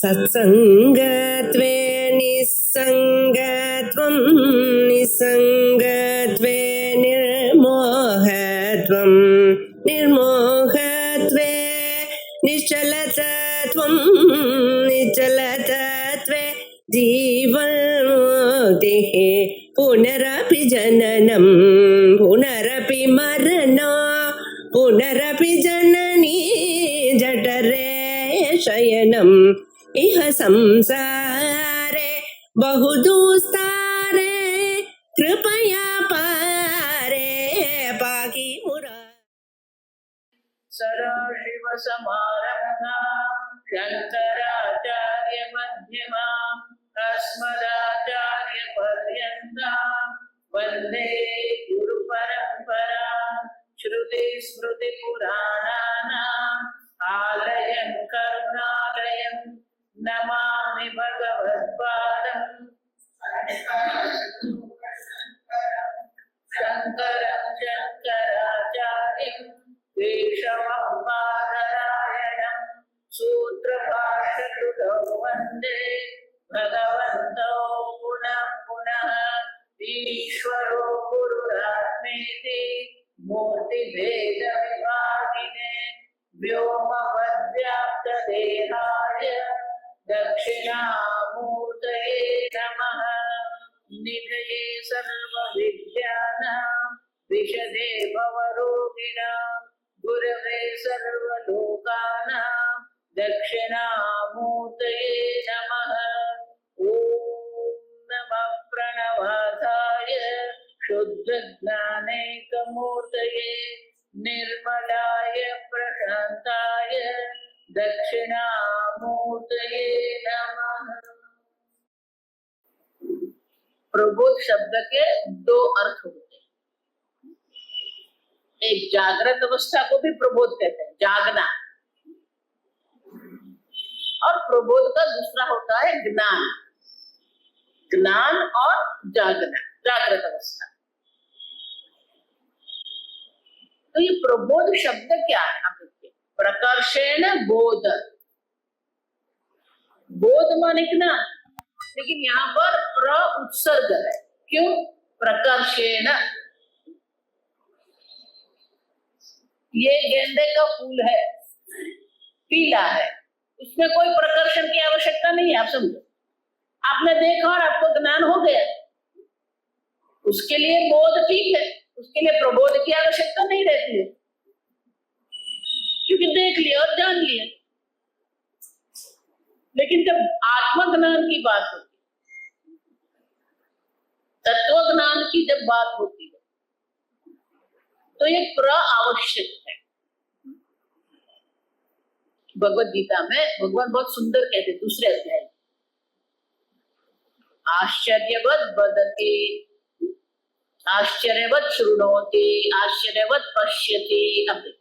सत्संगत्वे निस्संगत्वं निस्संगत्वे निर्मोहत्वं निर्मोहत्वे निश्चलतत्वं निश्चलतत्वे जीवन्मुक्तिः पुनरपि जननं पुनरपि मरणं पुनरपि जननी जठरे शयनम् इह संसारे बहुदुस्तारे कृपया पारे पाहि मुरारे। सदाशिव समारम्भाम् शंकराचार्य मध्यमाम् अस्मदाचार्य पर्यन्ताम् वन्दे गुरु परम्पराम्। श्रुति स्मृति पुराणानाम् आलयं करुणालयं नमामि भगवत्पादम् शंकरं शंकराचार्यं केशवं बादरायणं सूत्रभाष्यकृतौ वन्दे भगवन्तौ पुनः पुनः। ईश्वरो गुरुरात्मेति मूर्तिभेदविभागिने व्योमवद्व्याप्तदेहाय दक्षिणामूर्तये नमः। निधये सर्वविद्यानां विशदे भवरोगिणां गुरवे सर्वलोकानां दक्षिणामूर्तये नमः। ॐ नमः प्रणवाधाय शुद्धज्ञानैकमूर्तये निर्मलाय प्रशान्ताय दक्षिणामूर्तये नमः। प्रबोध शब्द के दो अर्थ होते हैं। एक जागृत अवस्था को भी प्रबोध कहते हैं, जागना, और प्रबोध का दूसरा होता है ज्ञान। ज्ञान और जागना, जागृत अवस्था। तो ये प्रबोध शब्द क्या है? आप देखिए, प्रकर्षेण बोध, बोध माने ज्ञान, लेकिन यहाँ पर प्र उत्सर्ग है। क्यों? प्रकर्षेण। ये गेंदे का फूल है, पीला है, उसमें कोई प्रकर्षण की आवश्यकता नहीं है। आप समझो, आपने देखा और आपको ज्ञान हो गया, उसके लिए बोध ठीक है, उसके लिए प्रबोध की आवश्यकता नहीं रहती है, क्योंकि देख लिया और जान लिया। लेकिन जब आत्मज्ञान की बात होती है, तत्व ज्ञान की जब बात होती है, तो ये प्र आवश्यक है। भगवद गीता में भगवान बहुत सुंदर कहते, दूसरे अध्याय, आश्चर्यवत् वदति, आश्चर्यवत् शृणोति, आश्चर्यवत् पश्यति। अब देखिए,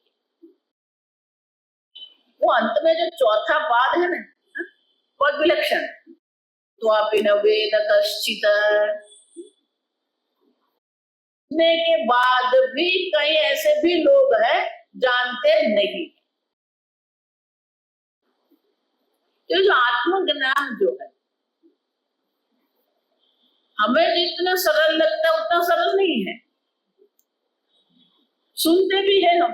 वो अंत में जो चौथा पाद है ना, बहुत विलक्षण। त्वापि न वेद कश्चित्, के बाद भी कई ऐसे भी लोग हैं जानते नहीं। तो जो आत्मज्ञान जो है, हमें जितना सरल लगता है उतना सरल नहीं है। सुनते भी है हम,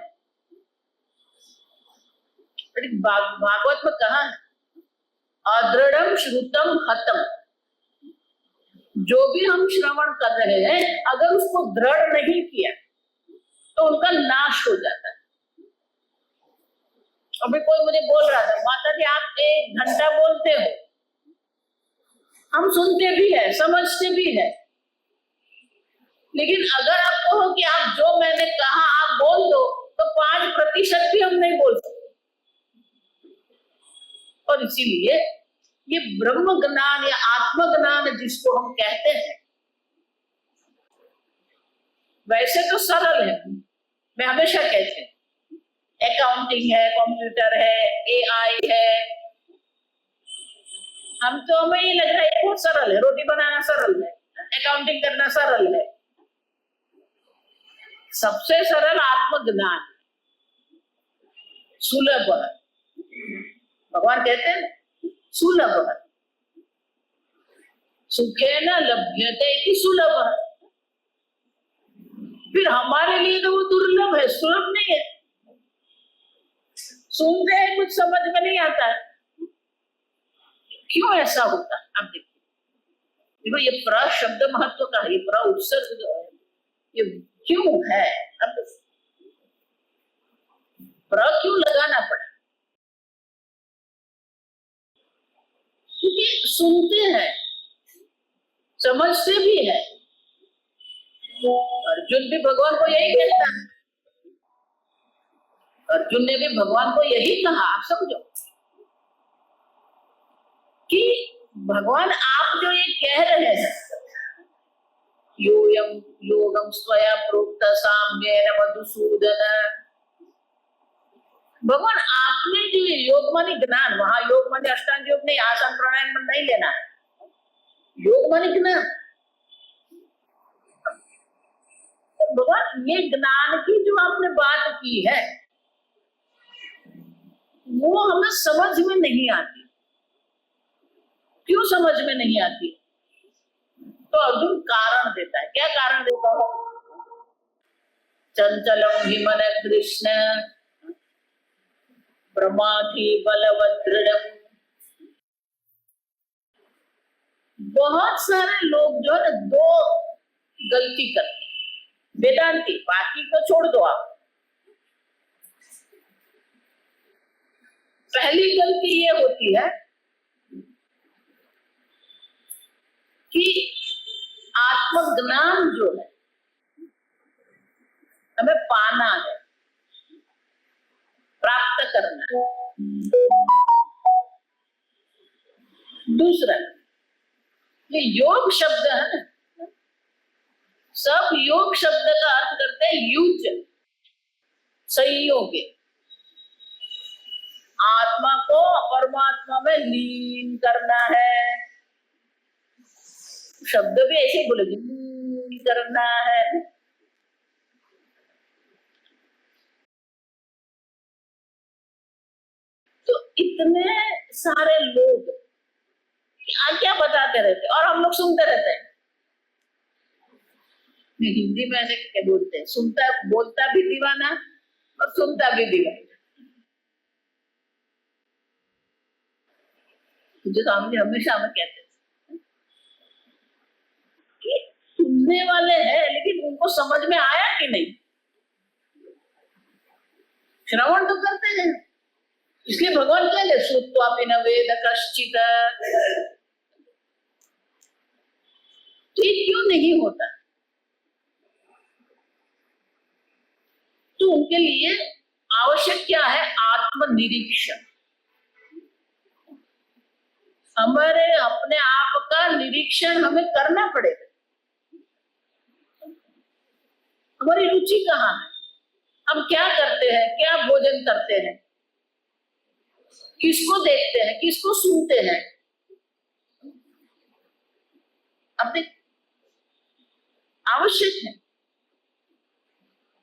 भागवत में कहा है, अदृढ़म श्रुतम हतम। जो भी हम श्रवण कर रहे हैं, अगर उसको दृढ़ नहीं किया तो उनका नाश हो जाता है। अभी कोई मुझे बोल रहा था, माता जी आप 1 घंटा बोलते हो, हम सुनते भी है, समझते भी है, लेकिन अगर आप कहो कि आप जो मैंने कहा आप बोल दो, तो 5% भी हम नहीं बोल सकते। और इसीलिए ये ब्रह्म ज्ञान या आत्म ज्ञान जिसको हम कहते हैं, वैसे तो सरल है। मैं हमेशा कहती हूँ, अकाउंटिंग है, कंप्यूटर है, AI है, हमें ये लग रहा है बहुत सरल है, रोटी बनाना सरल है, अकाउंटिंग करना सरल है। सबसे सरल आत्मज्ञान, सुलभ। भगवान कहते हैं सुलभ। सुखेन लभ्यते इति सुलभ। फिर हमारे लिए तो वो दुर्लभ है, सुलभ नहीं है। सुनते हैं कुछ समझ में नहीं आता है, क्यों ऐसा होता है? अब देखो ये प्र शब्द महत्व का, ये प्र उपसर्ग जो है ये क्यों है? अब प्र क्यों लगाना पड़ा? क्योंकि सुनते हैं, समझते भी है। अर्जुन भी भगवान को यही कहता है, अर्जुन ने भी भगवान को यही कहा। आप समझो कि भगवान आप जो ये कह रहे हैं, योयम योगम स्वया प्रोक्त साम्येन मधुसूदन, भगवान आपने जो योग माने ज्ञान, वहां योग माने अष्टांग योग नहीं, आसन प्राणायाम में नहीं लेना है, योग माने ज्ञान। तो भगवान ये ज्ञान की जो आपने बात की है वो हमें समझ में नहीं आती। क्यों समझ में नहीं आती? तो अर्जुन कारण देता है। क्या कारण देता है? चंचलम हि मन कृष्ण प्रमाथि बलवदृढ़। बहुत सारे लोग जो है दो गलती करते हैं, वेदांती, बाकी को छोड़ दो आप। पहली गलती ये होती है कि आत्मज्ञान जो है हमें पाना है, प्राप्त करना है। दूसरा, ये योग शब्द है ना, सब योग शब्द का अर्थ करते हैं युज, संयोग, आत्मा को परमात्मा में लीन करना है। शब्द भी ऐसे बोले, लीन करना है। तो इतने सारे लोग क्या क्या बताते रहते और हम लोग सुनते रहते हैं। हिंदी में ऐसे क्या बोलते हैं, सुनता बोलता भी दीवाना और सुनता भी दीवाना। जो सामने हमेशा हमें कहते हैं कि सुनने वाले हैं लेकिन उनको समझ में आया कि नहीं। श्रवण तो करते हैं, इसलिए भगवान क्या है, श्रुत्वापि न वेद कश्चित्। तो ये क्यों नहीं होता? तो उनके लिए आवश्यक क्या है? आत्मनिरीक्षण। हमारे अपने आप का निरीक्षण हमें करना पड़ेगा। हमारी रुचि कहाँ है, हम क्या करते हैं, क्या भोजन करते हैं, किसको देखते हैं, किसको सुनते हैं। अपने आवश्यक है,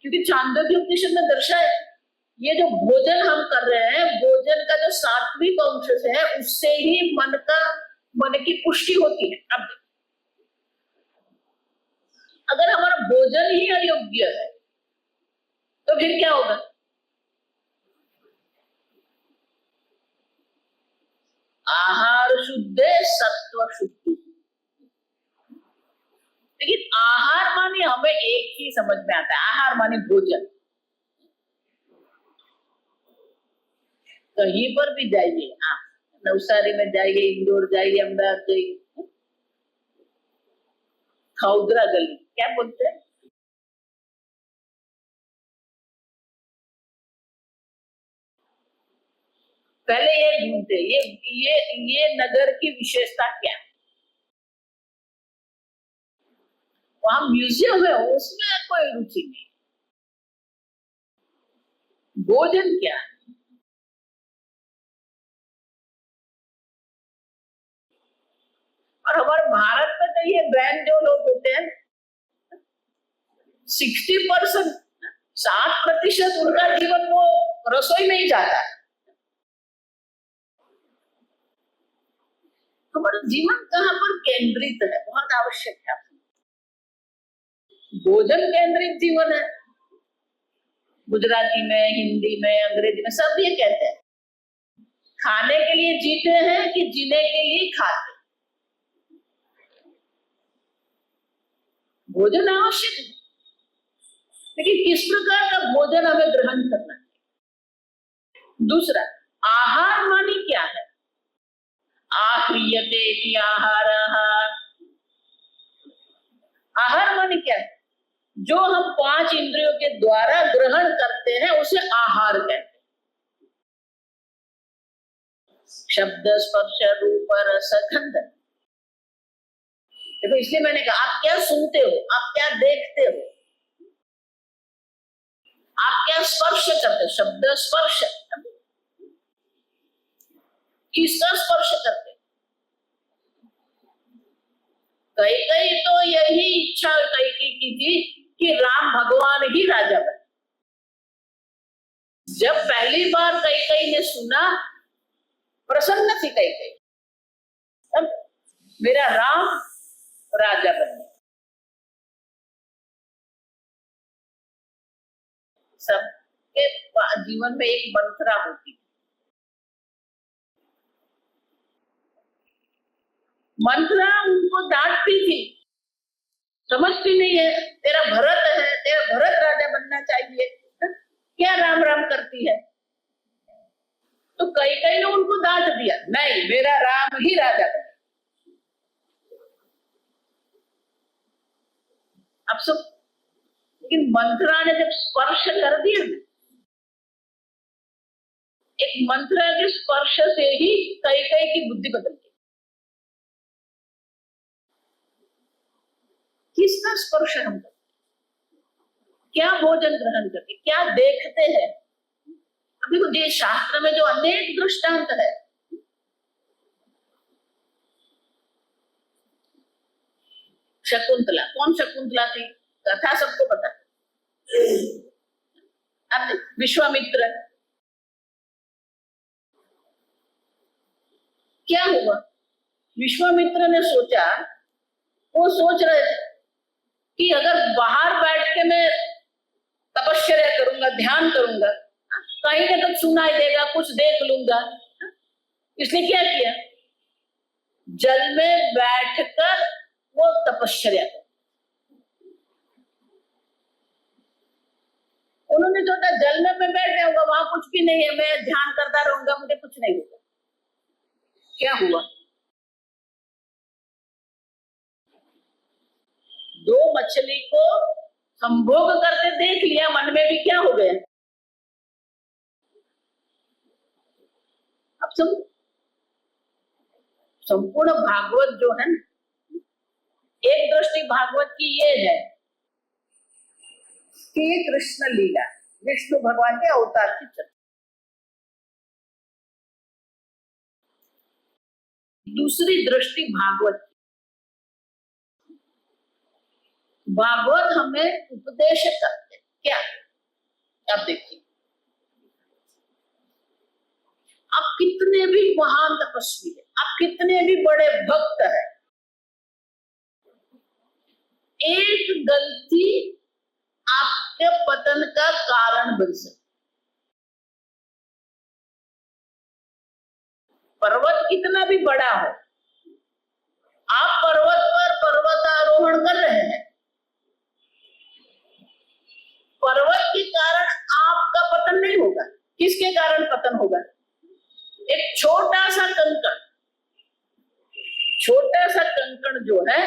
क्योंकि चांदोग्य उपनिषद में दर्शाया ये जो भोजन हम कर रहे हैं, भोजन का जो सात्विक अंश है उससे ही मन की पुष्टि होती है। अब अगर हमारा भोजन ही अयोग्य है तो फिर क्या होगा? आहार शुद्ध सत्व शुद्धि। लेकिन आहार माने हमें एक ही समझ में आता है, आहार माने भोजन। कहीं पर भी जाइए आप, नवसारी में जाइए, इंदौर जाइए, अहमदाबाद जाइए, खौदरा गली क्या बोलते हैं, पहले ये ढूंढते ये नगर की विशेषता क्या है। वहां म्यूजियम है, उसमें कोई रुचि नहीं। भोजन क्या है? और हमारे भारत में तो ये ब्रांड जो लोग होते हैं 60%, 60% उनका जीवन वो रसोई में ही जाता है। हमारा जीवन कहाँ पर केंद्रित है, बहुत आवश्यक है। भोजन केंद्रित जीवन है, गुजराती में, हिंदी में, अंग्रेजी में सब ये कहते हैं खाने के लिए जीते हैं कि जीने के लिए खाते। भोजन आवश्यक है, लेकिन किस प्रकार का भोजन हमें ग्रहण करना है। दूसरा, आहार मानी क्या है? आह्रियते इति आहारः। आहार मानी क्या है? जो हम 5 इंद्रियों के द्वारा ग्रहण करते हैं उसे आहार कहते हैं। शब्द, स्पर्श, रूप, रस, गंध। देखो, इसलिए मैंने कहा आप क्या सुनते हो, आप क्या देखते हो, आप क्या स्पर्श करते हो। शब्द स्पर्श, किसका स्पर्श करते? कई तो यही इच्छा कैकेयी की थी कि राम भगवान ही राजा बने। जब पहली बार कैकेयी ने सुना, प्रसन्न थी कैकेयी, अब मेरा राम राजा बने। सबके जीवन में एक मंत्रा होती है। मंत्रा उनको डांटती थी, समझती नहीं है, तेरा भरत है, तेरा भरत राजा बनना चाहिए, क्या राम राम करती है। तो कैकेयी ने उनको डांट दिया, नहीं, मेरा राम ही राजा बने। अब सब, लेकिन मंत्रा ने जब स्पर्श कर दिया ना, एक मंत्रा के स्पर्श से ही कैकेयी की बुद्धि बदल गई। किसका स्पर्श हम करते, क्या भोजन ग्रहण करते, क्या देखते हैं। अब देखो, ये शास्त्र में जो अनेक दृष्टांत है, शकुंतला, कौन शकुंतला थी, कथा सबको पता। अब विश्वामित्र, क्या हुआ? विश्वामित्र ने सोचा, वो सोच रहे थे कि अगर बाहर बैठ के मैं तपस्या करूंगा, ध्यान करूंगा, कहीं ना कहीं सुनाई देगा, कुछ देख लूंगा। इसलिए क्या किया, जल में बैठकर वो तपस्या कर। उन्होंने सोचा जल में मैं बैठ जाऊंगा, वहां कुछ भी नहीं है, मैं ध्यान करता रहूंगा, मुझे कुछ नहीं होगा। क्या हुआ? 2 मछली को संभोग करते देख लिया, मन में भी क्या हो गया। अब संपूर्ण भागवत जो है, एक दृष्टि भागवत की ये है कि ये कृष्ण लीला, विष्णु भगवान के अवतार की चर्चा। दूसरी दृष्टि भागवत, भागवत हमें उपदेश करते क्या। अब देखिए, आप कितने भी महान तपस्वी है, आप कितने भी बड़े भक्त है, एक गलती आपके पतन का कारण बन सकती। पर्वत कितना भी बड़ा हो, आप पर्वत पर पर्वतारोहण कर रहे हैं, पर्वत के कारण आपका पतन नहीं होगा। किसके कारण पतन होगा? एक छोटा सा कंकड़ जो है,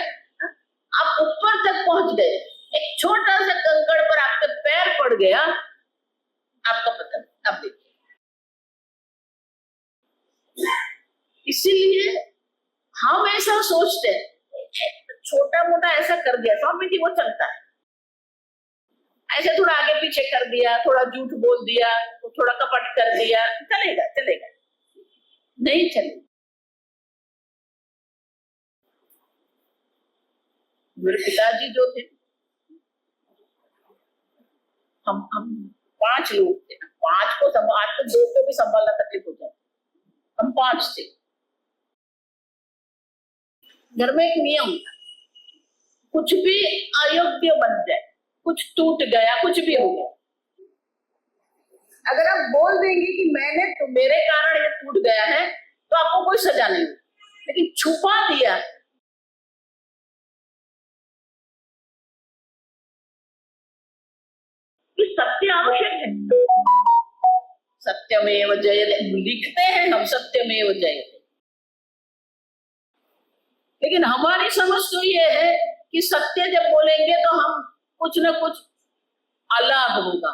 आप ऊपर तक पहुंच गए, एक छोटा सा कंकड़ पर आपके पैर पड़ गया, आपका पतन। अब देखिए, इसीलिए हम ऐसा सोचते हैं, छोटा मोटा ऐसा कर दिया स्वामी जी, वो चलता है। ऐसे थोड़ा आगे पीछे कर दिया, थोड़ा झूठ बोल दिया, थोड़ा कपट कर दिया, चलेगा चलेगा, नहीं चलेगा। मेरे पिताजी जो थे, हम 5 लोग थे, 5 को संभाल, आज तो 2 को भी संभालना तकलीफ हो जाए, हम 5 थे। घर में एक नियम था, कुछ भी अयोग्य बन जाए, कुछ टूट गया, कुछ भी हो गया, अगर आप बोल देंगे कि मैंने तो मेरे कारण ये टूट गया है, तो आपको कोई सजा नहीं होगी। लेकिन छुपा दिया, कि सत्य आवश्यक है। सत्यमेव जयते, लिखते हैं हम सत्यमेव जयते, लेकिन हमारी समझ तो ये है कि सत्य जब बोलेंगे तो हम कुछ न कुछ अलाभ होगा।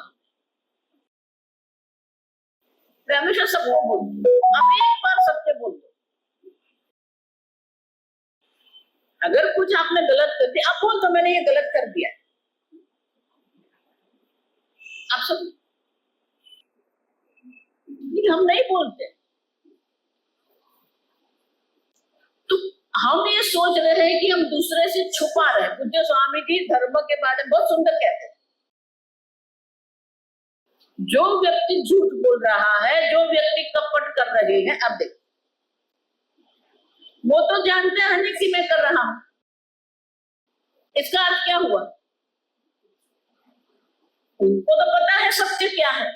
हमेशा सबको बोलते, अब एक बार सत्य बोल दो, अगर कुछ आपने गलत कर दिया, आप बोल दो मैंने ये गलत कर दिया, आप सब, हम नहीं बोलते। तो हम ये सोच रहे हैं कि हम दूसरे से छुपा रहे हैं। पूज्य स्वामी जी धर्म के बारे में बहुत सुंदर कहते हैं, जो व्यक्ति झूठ बोल रहा है, जो व्यक्ति कपट कर रहे हैं, अब देखो वो तो जानते हैं नहीं कि मैं कर रहा हूं, इसका अर्थ क्या हुआ? उनको तो पता है सत्य क्या है।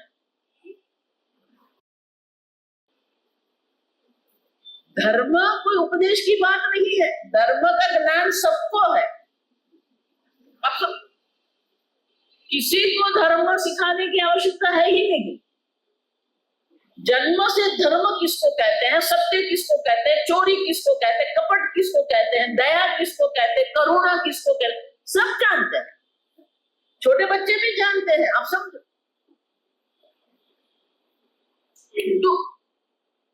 धर्म कोई उपदेश की बात नहीं है, धर्म का ज्ञान सबको है। अब सब, किसी को धर्म सिखाने की आवश्यकता है ही नहीं। जन्म से धर्म किसको कहते हैं, सत्य किसको कहते हैं, चोरी किसको कहते हैं, कपट किसको कहते हैं, दया किसको कहते हैं, करुणा किसको कहते हैं, सब जानते हैं, छोटे बच्चे भी जानते हैं। आप समझो, तो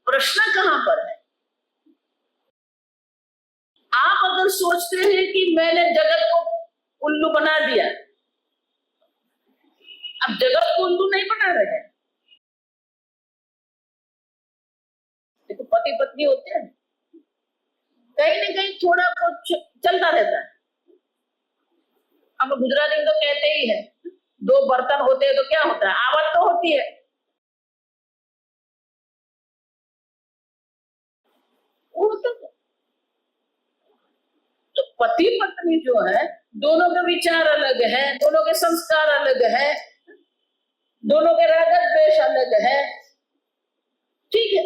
प्रश्न कहां पर है? आप अगर सोचते हैं कि मैंने जगत को उल्लू बना दिया, अब जगत को उल्लू नहीं बना रहे हैं। देखो पति पत्नी होते हैं, कहीं ना कहीं थोड़ा कुछ चलता रहता है। हम गुजराती में तो कहते ही है, दो बर्तन होते हैं तो क्या होता है, आवाज तो होती है। वो तो पति पत्नी जो है, दोनों के विचार अलग है, दोनों के संस्कार अलग है, दोनों के राग द्वेष अलग है, ठीक है,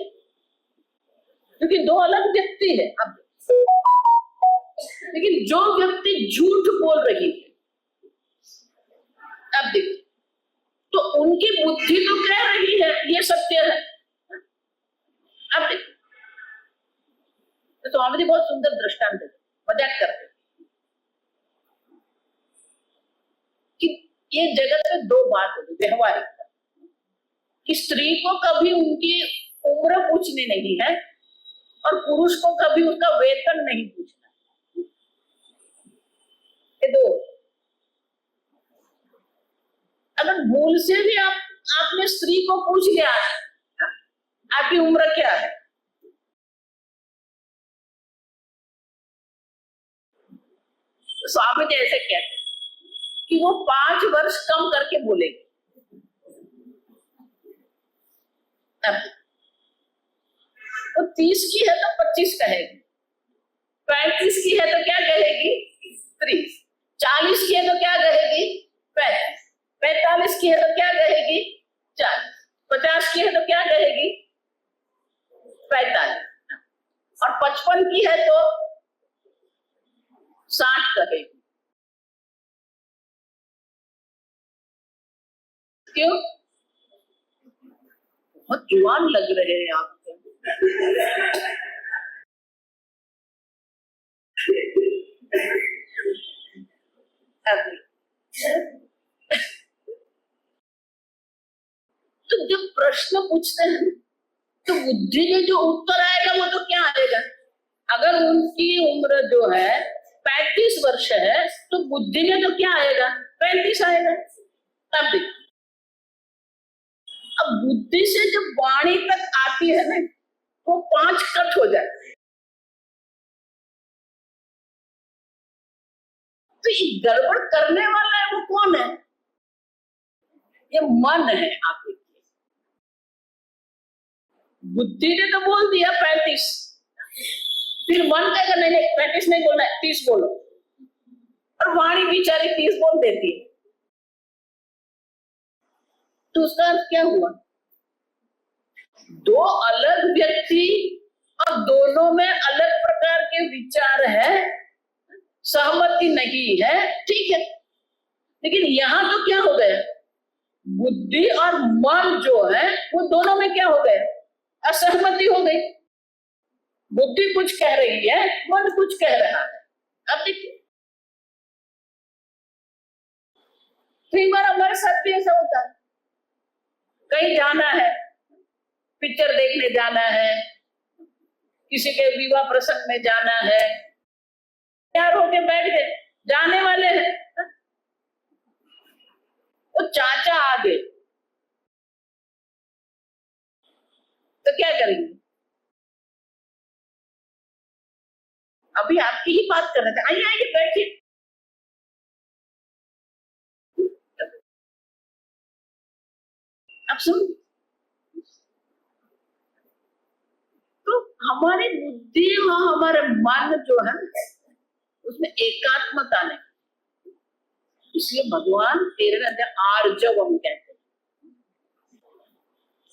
क्योंकि दो अलग व्यक्ति है। अब लेकिन जो व्यक्ति झूठ बोल रही है, अब देखिए, तो उनकी बुद्धि तो कह रही है ये सत्य है। अब देखिए, तो स्वामी जी बहुत सुंदर दृष्टांत देते, मजाक करते कि ये जगत में दो बात होती, व्यवहारिक, कि स्त्री को कभी उनकी उम्र पूछनी नहीं है और पुरुष को कभी उसका वेतन नहीं पूछना। ये दो, अगर भूल से भी आपने स्त्री को पूछ लिया आपकी उम्र क्या है, तो स्वामी जी ऐसे कहते कि वो 5 वर्ष कम करके बोलेगी। तो 30 की है तो 25 कहेगी, 35 की है तो क्या कहेगी 30, 40 की है तो क्या कहेगी 35, 45 की है तो क्या कहेगी 40, 50 की है तो क्या कहेगी 45, और 55 की है तो 60 कहेगी। क्यों? बहुत जुआन लग रहे हैं आप। तो जब प्रश्न पूछते हैं तो बुद्धि में जो उत्तर आएगा वो तो क्या आएगा? अगर उनकी उम्र जो है 35 वर्ष है तो बुद्धि में तो क्या आएगा 35 आएगा। तब देखिए, अब बुद्धि से जब वाणी तक आती है ना, वो 5 कट हो जाए। तो ये गड़बड़ करने वाला है वो कौन है? ये मन है। आप देखिए, बुद्धि ने तो बोल दिया 35, फिर मन कहेगा नहीं नहीं 35 नहीं बोलना है 30 बोलो, और वाणी बेचारी 30 बोल देती है। तो उसका अर्थ क्या हुआ? दो अलग व्यक्ति और दोनों में अलग प्रकार के विचार है, सहमति नहीं है, ठीक है। लेकिन यहां तो क्या हो गया, बुद्धि और मन जो है वो दोनों में क्या हो गया, असहमति हो गई। बुद्धि कुछ कह रही है, मन कुछ कह रहा है। अब देखिए कई बार हमारे साथ भी ऐसा होता है, कहीं जाना है, पिक्चर देखने जाना है, किसी के विवाह प्रसंग में जाना है, तैयार होके बैठ गए, जाने वाले हैं, वो चाचा आ गए तो क्या करेंगे? अभी आपकी ही बात कर रहे थे, आइए आइए बैठिए। अब सुन, तो हमारी बुद्धि और हमारे मन जो है उसमें एकात्मता नहीं, इसलिए भगवान 13 अध्याय आर्जवम कहते हैं।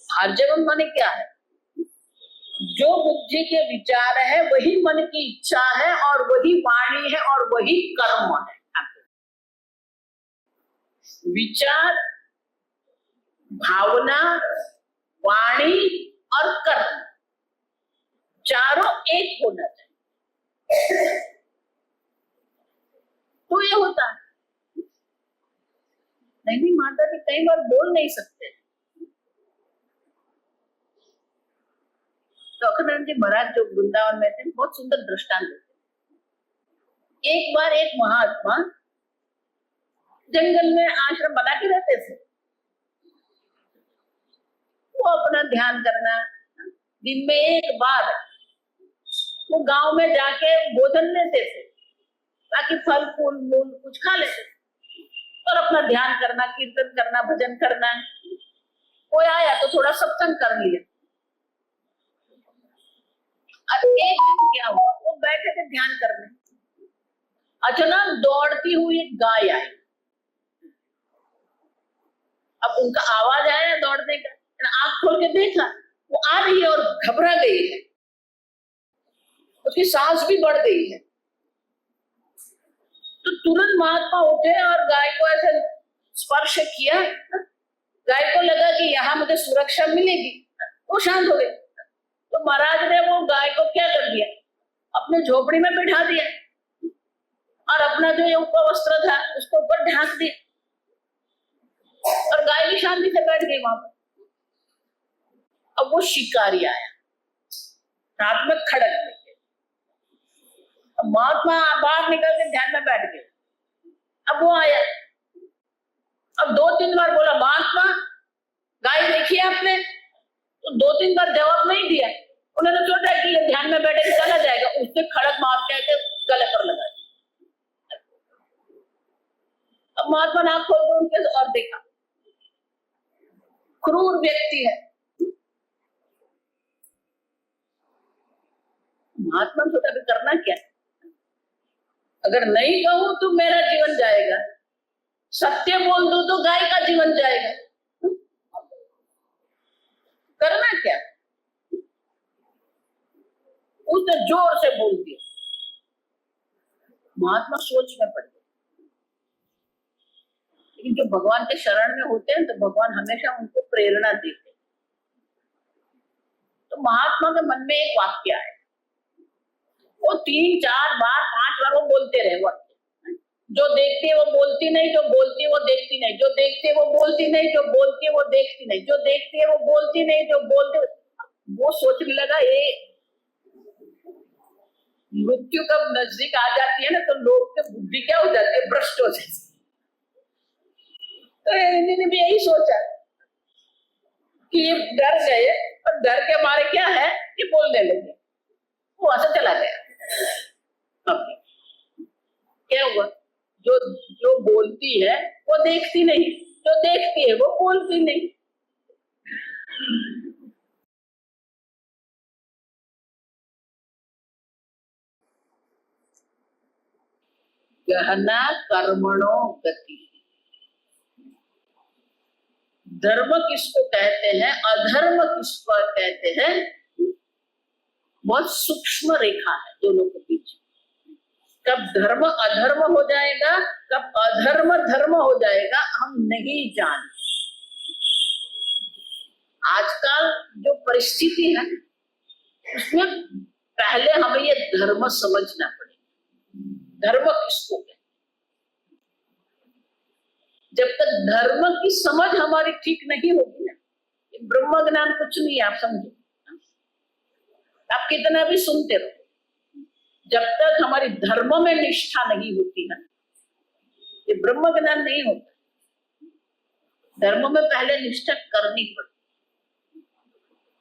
आर्जवम माने क्या है? जो बुद्धि के विचार है वही मन की इच्छा है, और वही वाणी है, और वही कर्म है। विचार, भावना, वाणी और कर्म चारों एक होना चाहिए, तो ये होता है। नहीं माता जी कई बार बोल नहीं सकते, तो अखंडानंद जी महाराज जो वृंदावन में थे बहुत सुंदर दृष्टांत देते। एक बार एक महात्मा जंगल में आश्रम बना के रहते थे, वो अपना ध्यान करना, दिन में एक बार वो गांव में जाके भोजन लेते थे ताकि फल फूल मूल कुछ खा लेते, और अपना ध्यान करना, कीर्तन करना, भजन करना। कोई आया तो थोड़ा सत्संग कर लिया। अब एक दिन क्या हुआ, वो बैठे थे ध्यान करने, अचानक दौड़ती हुई एक गाय आई। अब उनका आवाज आया दौड़ने का, आंख खोल के देखा वो आ रही है और घबरा गई है, उसकी सांस भी बढ़ गई है। तो तुरंत महात्मा उठे और गाय को ऐसे स्पर्श किया, गाय को लगा कि यहाँ मुझे सुरक्षा मिलेगी, वो शांत हो गई। तो महाराज ने वो गाय को क्या कर दिया, अपने झोपड़ी में बिठा दिया, और अपना जो ये ऊपर वस्त्र था उसको ऊपर ढांक दिया, और गाय भी शांति से बैठ गई वहां पर। अब वो शिकारी आया, हाथ में खड़क लेके, अब महात्मा बाहर निकल के ध्यान में बैठ गए। अब वो आया, अब 2-3 बार बोला, महात्मा गाय देखी आपने? तो 2-3 बार जवाब नहीं दिया। उन्होंने सोचा कि ये ध्यान में बैठे चला जाएगा, उसने खड़क मार के गले पर लगा दिया। अब महात्मा ने आंख खोल के उनके और देखा, क्रूर व्यक्ति है। महात्मा ने सोचा करना क्या, अगर नहीं कहूं तो मेरा जीवन जाएगा, सत्य बोल दूं तो गाय का जीवन जाएगा, करना क्या? उसने जोर से बोल दिया। महात्मा सोच में पड़ गए। लेकिन जो भगवान के शरण में होते हैं तो भगवान हमेशा उनको प्रेरणा देते हैं। तो महात्मा के मन में एक वाक्य आया, वो 3-4 बार 5 बार वो बोलते रहे वाक्य, जो देखती है वो बोलती नहीं, जो बोलती है वो देखती नहीं, जो देखती है वो बोलती नहीं, जो बोलती है वो देखती नहीं, जो देखती है वो बोलती नहीं, जो बोलती। वो सोचने लगा ये मृत्यु कब नजदीक आ जाती है ना तो लोग की बुद्धि क्या हो जाती है, भ्रष्ट हो जाती है। तो इन्होंने भी यही सोचा कि ये डर गए, और डर के मारे क्या है कि बोलने लगे, वो ऐसा चला गया। अब क्या हुआ, जो बोलती है वो देखती नहीं, जो देखती है वो बोलती नहीं। गहना कर्मणो गति। धर्म किसको कहते हैं, अधर्म किसको कहते हैं, बहुत सूक्ष्म रेखा है दोनों के बीच। कब धर्म अधर्म हो जाएगा, कब अधर्म धर्म हो जाएगा, हम नहीं जानते। आजकल जो परिस्थिति है उसमें पहले हमें ये धर्म समझना पड़ेगा। धर्म किसको कहते, जब तक धर्म की समझ हमारी ठीक नहीं होगी ना, ब्रह्म ज्ञान कुछ नहीं है। आप समझो, आप कितना भी सुनते रहो, जब तक हमारी धर्म में निष्ठा नहीं होती है, ये ब्रह्म ज्ञान नहीं होता। धर्म में पहले निष्ठा करनी पड़ती।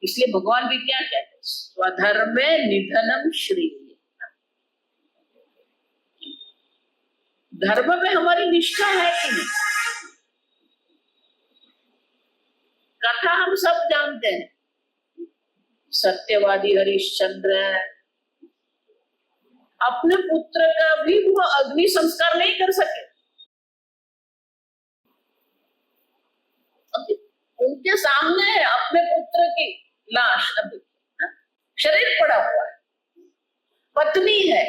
इसलिए भगवान भी क्या कहते हैं, स्वधर्मे निधनम श्री। धर्म में हमारी निष्ठा है कि नहीं? कथा हम सब जानते हैं। सत्यवादी हरिश्चंद्र अपने पुत्र का भी वो अग्नि संस्कार नहीं कर सके। उनके सामने अपने पुत्र की लाश, अभी शरीर पड़ा हुआ है, पत्नी है,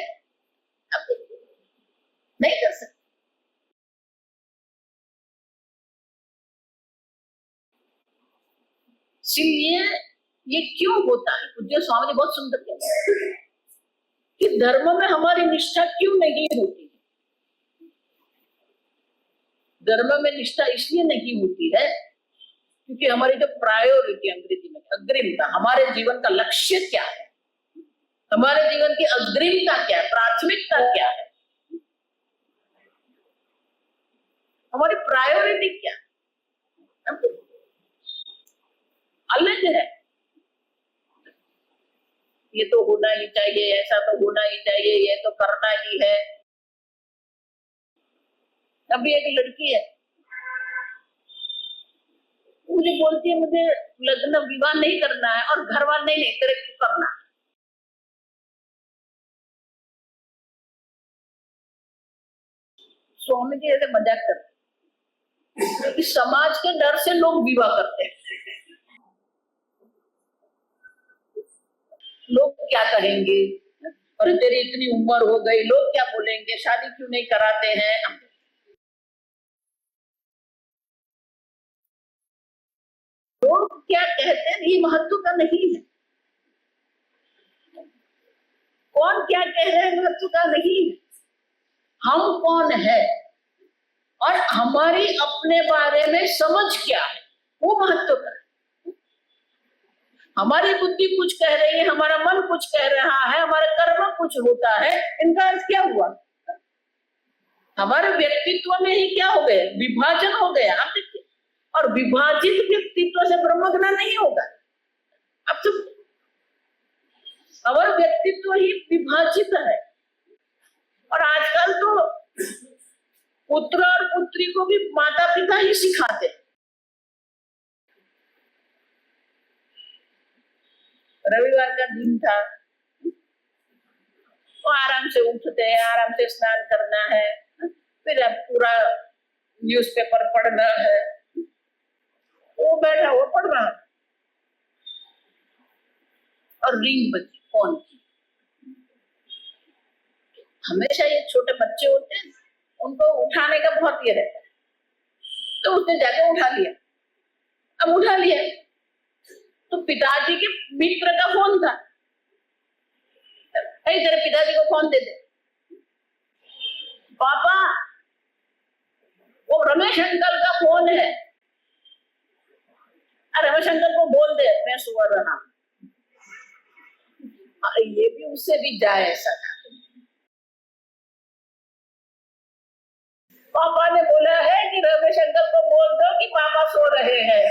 नहीं कर सकते। इसलिए ये क्यों होता है, पूज्य स्वामी जी बहुत सुंदर कहते हैं कि धर्म में हमारी निष्ठा क्यों नहीं होती। धर्म में निष्ठा इसलिए नहीं होती है क्योंकि हमारी जो प्रायोरिटी, अंग्रेजी में अग्रिमता, हमारे जीवन का लक्ष्य क्या है, हमारे जीवन की अग्रिमता क्या है, प्राथमिकता क्या है, हमारी प्रायोरिटी क्या है, अलग है। ये तो होना ही चाहिए, ऐसा तो होना ही चाहिए, ये तो करना ही है। अभी एक लड़की है, मुझे बोलती है मुझे लग्न विवाह नहीं करना है, और घर वाले नहीं तेरे क्यों करना। स्वामी जी ऐसे मजाक करते कि समाज के डर से लोग विवाह करते हैं। लोग क्या कहेंगे, और तेरी इतनी उम्र हो गई, लोग क्या बोलेंगे, शादी क्यों नहीं कराते हैं। लोग क्या कहते हैं ये महत्व का नहीं है, कौन क्या कह रहे हैं महत्व का नहीं है। हम कौन है और हमारी अपने बारे में समझ क्या है, वो महत्व का है। हमारी बुद्धि कुछ कह रही है, हमारा मन कुछ कह रहा है, हमारा कर्म कुछ होता है, इनका अर्थ क्या हुआ, हमारे व्यक्तित्व में ही क्या हो गया, विभाजन हो गया। आप देखिए, और विभाजित व्यक्तित्व से ब्रह्म ज्ञान नहीं होगा। अब तो हमारा व्यक्तित्व ही विभाजित है, और आजकल तो पुत्र और पुत्री को भी माता पिता ही सिखाते हैं। रविवार का दिन था, तो आराम से उठते हैं, आराम से स्नान करना है, फिर अब पूरा न्यूज़पेपर पढ़ना है। वो बैठा वो पढ़ रहा, और रिंग बजी फोन की। हमेशा ये छोटे बच्चे होते हैं, उनको उठाने का बहुत ये रहता है, तो उसने जाके उठा लिया। अब उठा लिया तो पिताजी के मित्र का फोन था, तेरे पिताजी को फोन दे दे। पापा वो रमेश अंकल का फोन है, रमेश अंकल को बोल दे मैं सो रहा। ये भी उससे भी जाए ऐसा था। पापा ने बोला है कि रमेश अंकल को बोल दो कि पापा सो रहे हैं।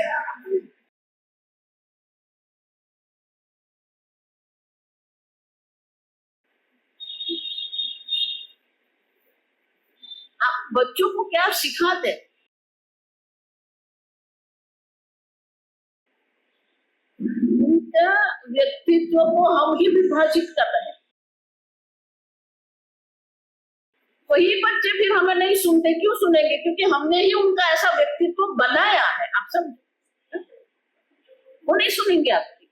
आप बच्चों को क्या सिखाते, उनका व्यक्तित्व को हम ही विभाजित कर रहे हैं। वही बच्चे फिर हमें नहीं सुनते। क्यों सुनेंगे? क्योंकि हमने ही उनका ऐसा व्यक्तित्व बनाया है। आप समझे? वो नहीं सुनेंगे आपकी।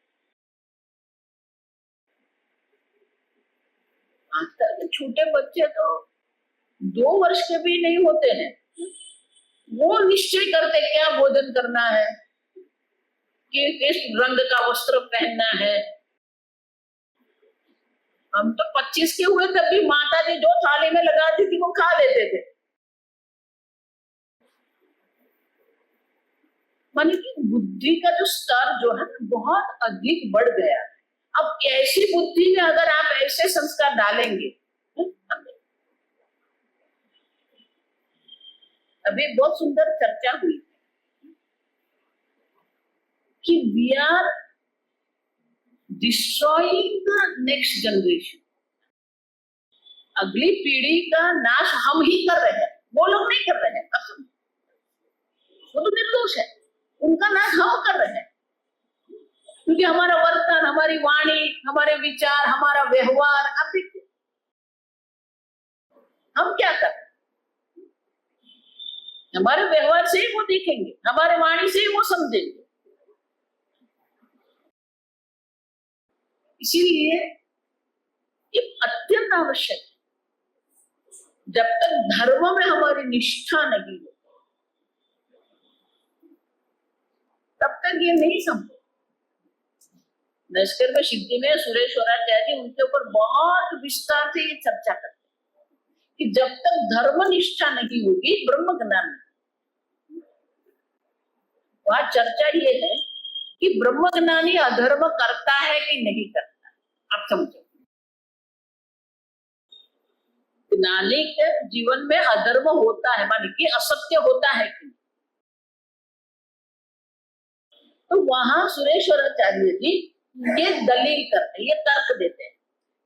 आजकल के छोटे बच्चे तो 2 वर्ष के भी नहीं होते हैं, वो निश्चय करते क्या भोजन करना है, कि किस रंग का वस्त्र पहनना है। हम तो 25 के हुए तब भी माता जी जो थाली में लगाती थी वो खा लेते थे। मानी कि बुद्धि का जो स्तर जो है बहुत अधिक बढ़ गया। अब ऐसी बुद्धि में अगर आप ऐसे संस्कार डालेंगे, अभी बहुत सुंदर चर्चा हुई कि we are destroying the next generation. अगली पीढ़ी का नाश हम ही कर रहे हैं, वो लोग नहीं कर रहे हैं। वो तो निर्दोष है, उनका नाश हम कर रहे हैं। क्योंकि हमारा वर्तन, हमारी वाणी, हमारे विचार, हमारा व्यवहार, आप देखिए हम क्या कर रहे हैं। हमारे व्यवहार से ही वो देखेंगे, हमारे वाणी से ही वो समझेंगे। इसीलिए ये अत्यंत आवश्यक है। जब तक धर्म में हमारी निष्ठा नहीं हो तब तक ये नहीं संभव। नस्कर सिद्धि में सुरेश्वराचार्य उनके ऊपर बहुत विस्तार से ये चर्चा करते हैं कि जब तक धर्म निष्ठा नहीं होगी ब्रह्म ज्ञान नहीं। वहां चर्चा ये है कि ब्रह्म ज्ञानी अधर्म करता है कि नहीं करता। आप समझो, ज्ञानी के जीवन में अधर्म होता है, मानी कि असत्य होता है कि। तो वहां सुरेश्वराचार्य जी ये दलील करते, ये तर्क देते हैं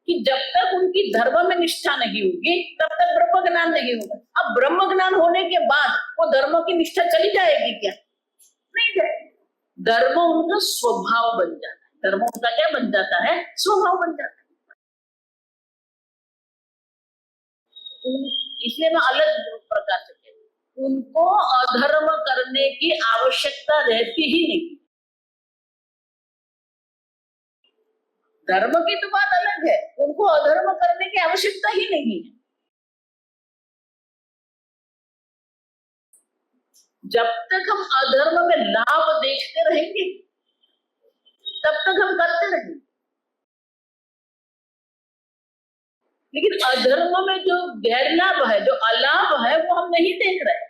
कि जब तक उनकी धर्म में निष्ठा नहीं होगी तब तक ब्रह्म ज्ञान नहीं होगा। अब ब्रह्म ज्ञान होने के बाद वो धर्म की निष्ठा चली जाएगी क्या? नहीं जाएगी। धर्म उनका स्वभाव बन जाता है। धर्म उनका क्या बन जाता है? स्वभाव बन जाता है। इसलिए मैं अलग प्रकार से कहती हूं, उनको अधर्म करने की आवश्यकता रहती ही नहीं। धर्म की तो बात अलग है, उनको अधर्म करने की आवश्यकता ही नहीं है। जब तक हम अधर्म में लाभ देखते रहेंगे तब तक हम करते रहेंगे। लेकिन अधर्म में जो गैरलाभ है, जो अलाभ है, वो हम नहीं देख रहे।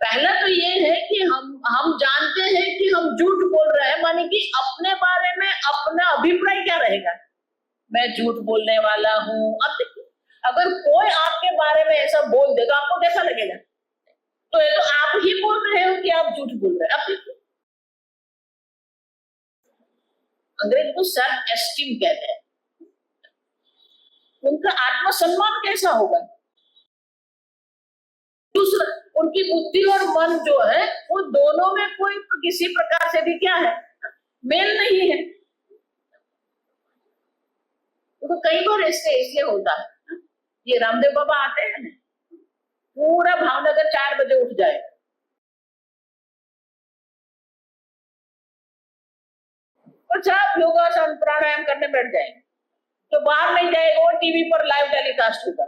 पहला तो ये है कि हम जानते हैं कि हम झूठ बोल रहे हैं, माने कि अपने बारे में अपना अभिप्राय क्या रहेगा, मैं झूठ बोलने वाला हूं। अब देखिए, अगर कोई आपके बारे में ऐसा बोल दे तो आपको कैसा लगेगा? तो ये तो आप ही बोल रहे हो कि आप झूठ बोल रहे हैं। अब देखिए, अंग्रेजी को सेल्फ एस्टीम कहते हैं। उनका आत्मसम्मान कैसा होगा? दूसरा, उनकी बुद्धि और मन जो है वो दोनों में कोई किसी प्रकार से भी क्या है, मेल नहीं है। तो कई बार इससे होता है, ये रामदेव बाबा आते हैं ना, पूरा भावनगर 4 बजे उठ जाए, और सब योगासन प्राणायाम करने बैठ जाएंगे, तो बाहर नहीं जाएगा, वो टीवी पर लाइव टेलीकास्ट होगा।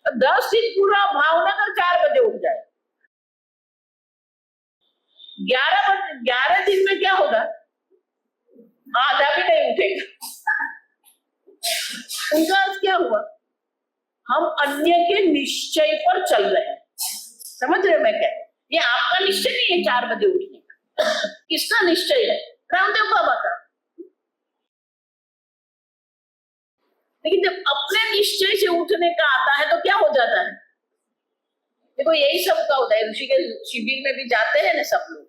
10 दिन पूरा भावनगर 4 बजे उठ जाए, 11 दिन में क्या होगा? आधा भी नहीं उठेगा। उनका क्या हुआ? हम अन्य के निश्चय पर चल रहे हैं। समझ रहे मैं क्या? ये आपका निश्चय नहीं है 4 बजे उठने का। किसका निश्चय है? रामदेव बाबा का। लेकिन जब अपने निश्चय से उठने का आता है तो क्या हो जाता है? देखो, यही सब का होता है। ऋषि के शिविर में भी जाते हैं ना सब लोग,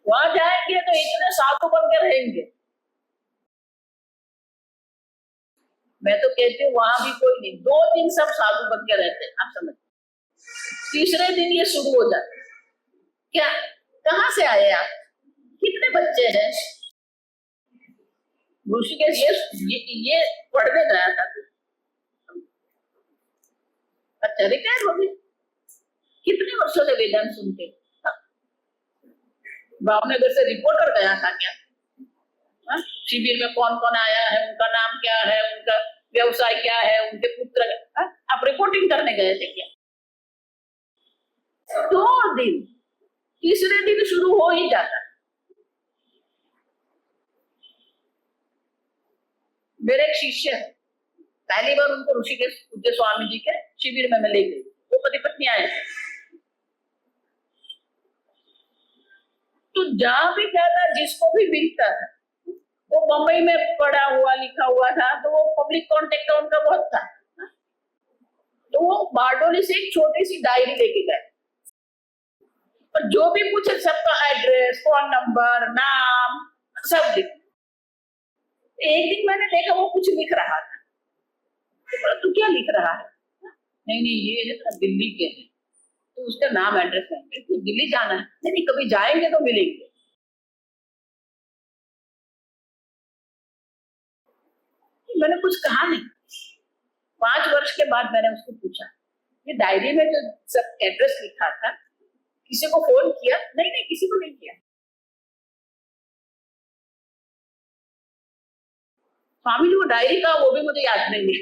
वहां जाएंगे तो इतने साधु बन के रहेंगे। मैं तो कहती हूँ वहां भी कोई नहीं, 2 दिन सब साधु बन के रहते हैं। आप समझ, तीसरे दिन ये शुरू हो जाता है, क्या कहां से आए आप, कितने बच्चे हैं? ऋषिकेश ये पढ़ने गया था तू? अच्छा, रिटायर हो गई? कितने वर्षों से वेदांत सुनते? भावनगर से रिपोर्टर गया था क्या? शिविर में कौन कौन आया है, उनका नाम क्या है, उनका व्यवसाय क्या है, उनके पुत्र, आप रिपोर्टिंग करने गए थे क्या? 2 दिन, तीसरे दिन शुरू हो ही जाता। मेरे एक शिष्य है, पहली बार उनको ऋषिकेश पूज्य स्वामी जी के शिविर में मैं ले गई। वो पति पत्नी आए थे। तो जहां भी जाता, जिसको भी मिलता था, वो बम्बई में पढ़ा हुआ लिखा हुआ था, तो वो पब्लिक कांटेक्ट उनका बहुत था। तो वो बारडोली से एक छोटी सी डायरी लेके गए और जो भी पूछे सबका एड्रेस, फोन नंबर, नाम सब लिख। एक दिन मैंने देखा वो कुछ लिख रहा था। तो तू क्या लिख रहा है? नहीं नहीं, ये है ना दिल्ली के हैं, तो उसका नाम एड्रेस है। तो दिल्ली जाना है? नहीं नहीं, कभी जाएंगे तो मिलेंगे। मैंने कुछ कहा नहीं। 5 वर्ष के बाद मैंने उसको पूछा, ये डायरी में जो सब एड्रेस लिखा था, किसी को फोन किया? नहीं नहीं, किसी को नहीं किया। स्वामी जी वो डायरी का वो भी मुझे याद नहीं है।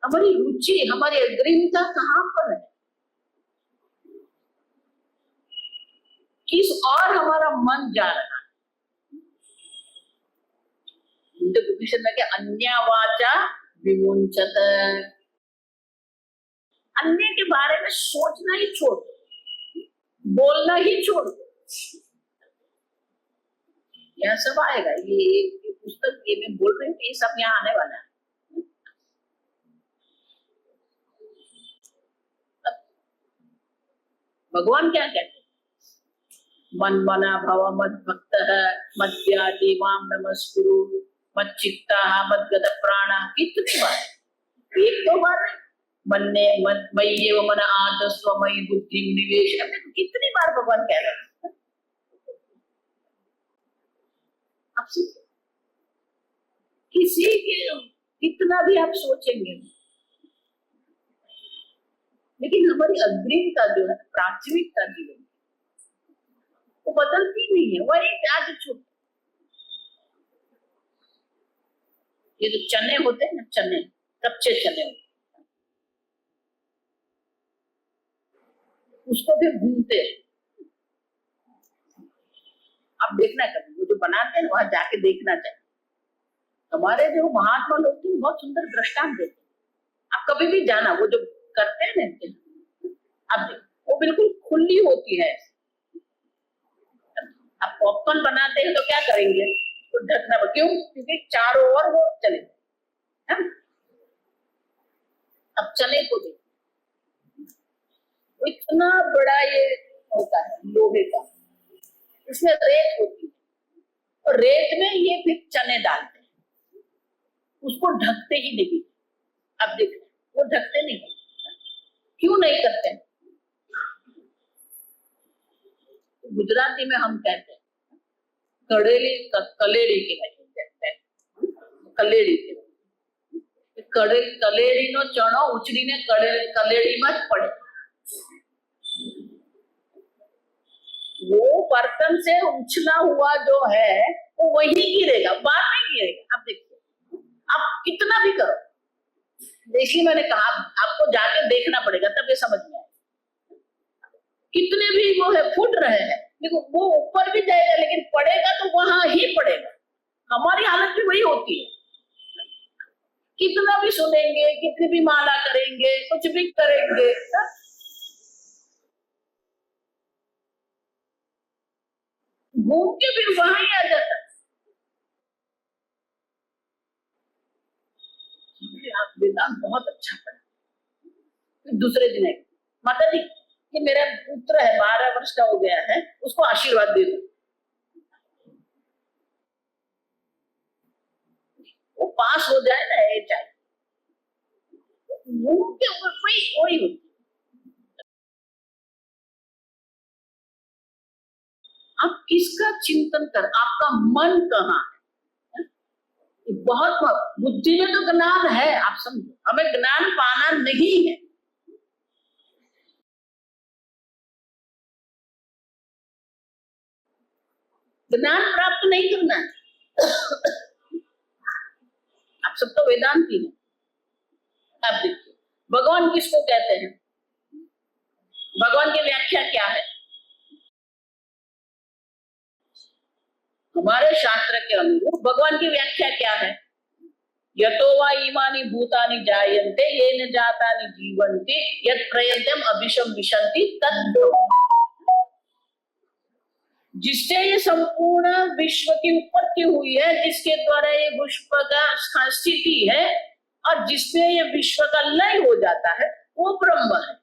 हमारी रुचि, हमारी अग्रिमता कहाँ पर है? किस और हमारा मन जा रहा है? उपनिषद में क्या, अन्यवाचा विमुंचत, अन्य के बारे में सोचना ही छोड़, बोलना ही छोड़। यह सब आएगा, ये पुस्तक ये मैं बोल रही हूँ, ये सब यहाँ आने वाला है। भगवान क्या कहते हैं? मन मना भव मद भक्त मद्यादि माम नमस्कुरु मद चित्ता मद गत प्राणा। कितनी बार? एक दो बार नहीं। मन ने मई एव मन आदस्व मई बुद्धि निवेश। कितनी बार भगवान कह रहे हैं? आप किसी के कितना भी आप सोचेंगे, लेकिन हमारी अग्रिमता जो है, प्राथमिकता जो है, वो बदलती नहीं है। वही आज छूट, ये जो चने होते हैं ना, चने, कच्चे चने होते, उसको भी भूनते हैं। आप देखना कभी, वो जो बनाते हैं ना, वहां जाके देखना चाहिए। हमारे जो महात्मा लोग थे बहुत सुंदर दृष्टांत देते। आप कभी भी जाना, वो जो करते हैं ना, आप वो बिल्कुल खुली होती है। आप पॉपकॉर्न बनाते हैं तो क्या करेंगे? तो ढकना, क्यों? क्योंकि चारों ओर वो चले। अब चने को देखो, इतना बड़ा ये होता है लोहे का, इसमें रेत होती है, और रेत में ये फिर चने डालते हैं, उसको ढकते ही नहीं। अब देखो, वो ढकते नहीं, क्यों नहीं करते? गुजराती में हम कहते हैं कड़ेली, कलेड़ी कहते हैं, कलेड़ी कलेड़ी नो चणो उछलीने कलेड़ी में पड़े। वो बर्तन से उछला हुआ जो है वो वही गिरेगा, बाहर नहीं गिरेगा। अब देखिए, आप कितना भी करो, देखिए मैंने कहा आपको जाके देखना पड़ेगा, तब ये समझ में आएगा। कितने भी वो है फूट रहे हैं, देखो वो ऊपर भी जाएगा, लेकिन पड़ेगा तो वहां ही पड़ेगा। हमारी हालत भी वही होती है। कितना भी सुनेंगे, कितनी भी माला करेंगे, कुछ भी करेंगे, घूम के भी वहां ही आ जाता है। आप वेदांत बहुत अच्छा पढ़ा। दूसरे दिन है, माता जी कि मेरा पुत्र है 12 वर्ष का हो गया है, उसको आशीर्वाद दे दो। वो पास हो जाए ना, ये चाहिए। मुंह के ऊपर वही होती आप किसका चिंतन कर, आपका मन कहाँ है? बहुत बुद्धि में तो ज्ञान है, आप समझो, हमें ज्ञान पाना नहीं है। ज्ञान प्राप्त नहीं करना है। आप सब तो वेदांती हैं। आप देखिए भगवान किसको कहते हैं, भगवान की व्याख्या क्या है? हमारे शास्त्र के अनुरूप भगवान की व्याख्या क्या है? यतो वा इमानि भूतानि जायन्ते येन जातानि जीवन्ति यत् प्रयन्त्यम अभिशम विशन्ति तत्। जिससे ये संपूर्ण विश्व की उत्पत्ति हुई है, जिसके द्वारा ये विश्व का स्थिति है और जिससे ये विश्व का लय हो जाता है, वो ब्रह्म है।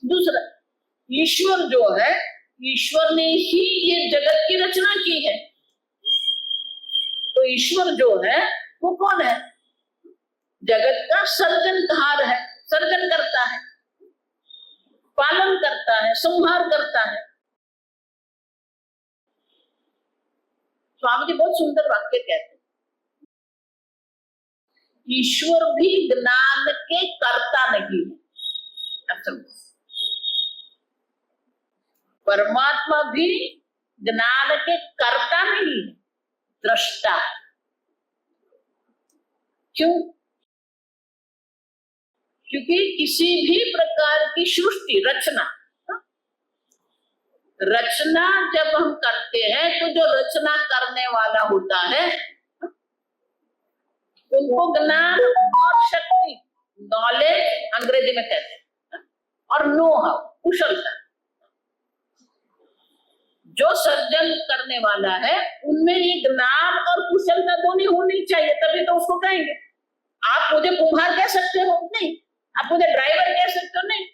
दूसरा, ईश्वर जो है, ईश्वर ने ही ये जगत की रचना की है। तो ईश्वर जो है वो कौन है? जगत का सर्जनहार है, सर्जन करता है, पालन करता है, संहार करता है। स्वामी जी बहुत सुंदर वाक्य कहते हैं, ईश्वर भी ज्ञान के कर्ता नहीं है। परमात्मा भी ज्ञान के कर्ता नहीं है, दृष्टा। क्यों? क्योंकि किसी भी प्रकार की सृष्टि रचना जब हम करते हैं तो जो रचना करने वाला होता है उनको ज्ञान और शक्ति, नॉलेज अंग्रेजी में कहते हैं, और नोह, कुशलता। जो सर्जन करने वाला है उनमें ये ज्ञान और कुशलता दोनों होनी चाहिए, तभी तो उसको कहेंगे। आप मुझे कुम्हार कह सकते हो नहीं, आप मुझे ड्राइवर कह सकते हो नहीं,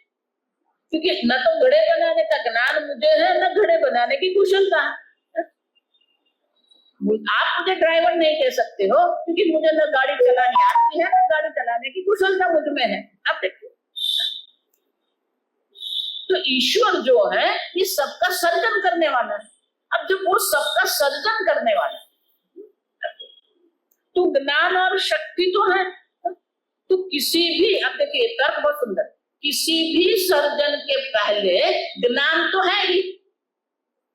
क्योंकि न तो घड़े बनाने का ज्ञान मुझे है, न घड़े बनाने की कुशलता है। आप मुझे ड्राइवर नहीं कह सकते हो क्योंकि मुझे न गाड़ी चलानी आती है, न गाड़ी चलाने की कुशलता मुझ में है। आप देखिए, तो ईश्वर जो है ये सबका सर्जन करने वाला है। अब जब वो सबका सर्जन करने वाला है तो ज्ञान और शक्ति तो है, तो किसी भी, अब देखिए तर्क बहुत सुंदर, किसी भी सर्जन के पहले ज्ञान तो है ही,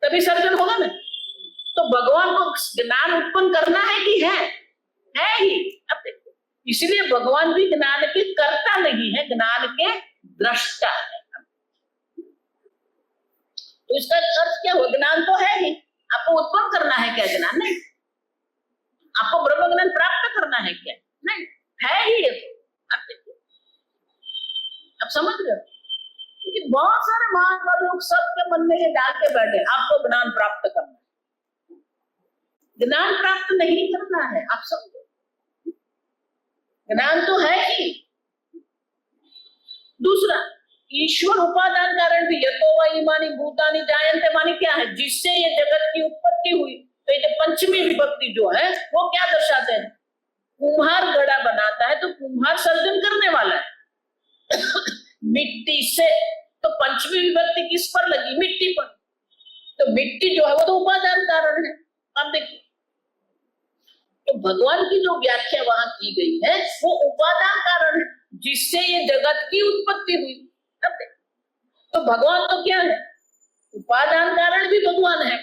तभी सर्जन होगा ना। तो भगवान को ज्ञान उत्पन्न करना है कि है ही। अब देखिए, इसलिए भगवान भी ज्ञान के कर्ता नहीं है, ज्ञान के दृष्टा है। तो इसका अर्थ क्या हो? ज्ञान तो है ही, आपको उत्पन्न करना है क्या? ज्ञान नहीं। आपको ब्रह्म ज्ञान प्राप्त करना है क्या? नहीं, है ही ये तो। अब समझ रहे हो? क्योंकि बहुत सारे महात्मा लोग सबके मन में ये डाल के बैठे, आपको ज्ञान प्राप्त करना है। ज्ञान प्राप्त नहीं करना है, आप समझो, ज्ञान तो है ही। दूसरा, ईश्वर उपादान कारण भी, यतो वा इमानि भूतानि जायन्ते, मानी क्या है? जिससे ये जगत की उत्पत्ति हुई। तो ये पंचमी विभक्ति जो है वो क्या दर्शाते हैं? कुम्हार घड़ा बनाता है तो कुम्हार सर्जन करने वाला है मिट्टी से। तो पंचमी विभक्ति किस पर लगी? मिट्टी पर। तो मिट्टी जो है वो तो उपादान कारण है। अब देखिए, तो भगवान की जो व्याख्या वहां की गई है वो उपादान कारण है, जिससे ये जगत की उत्पत्ति हुई। अब देखिए, तो भगवान तो क्या है? उपादान कारण भी भगवान है।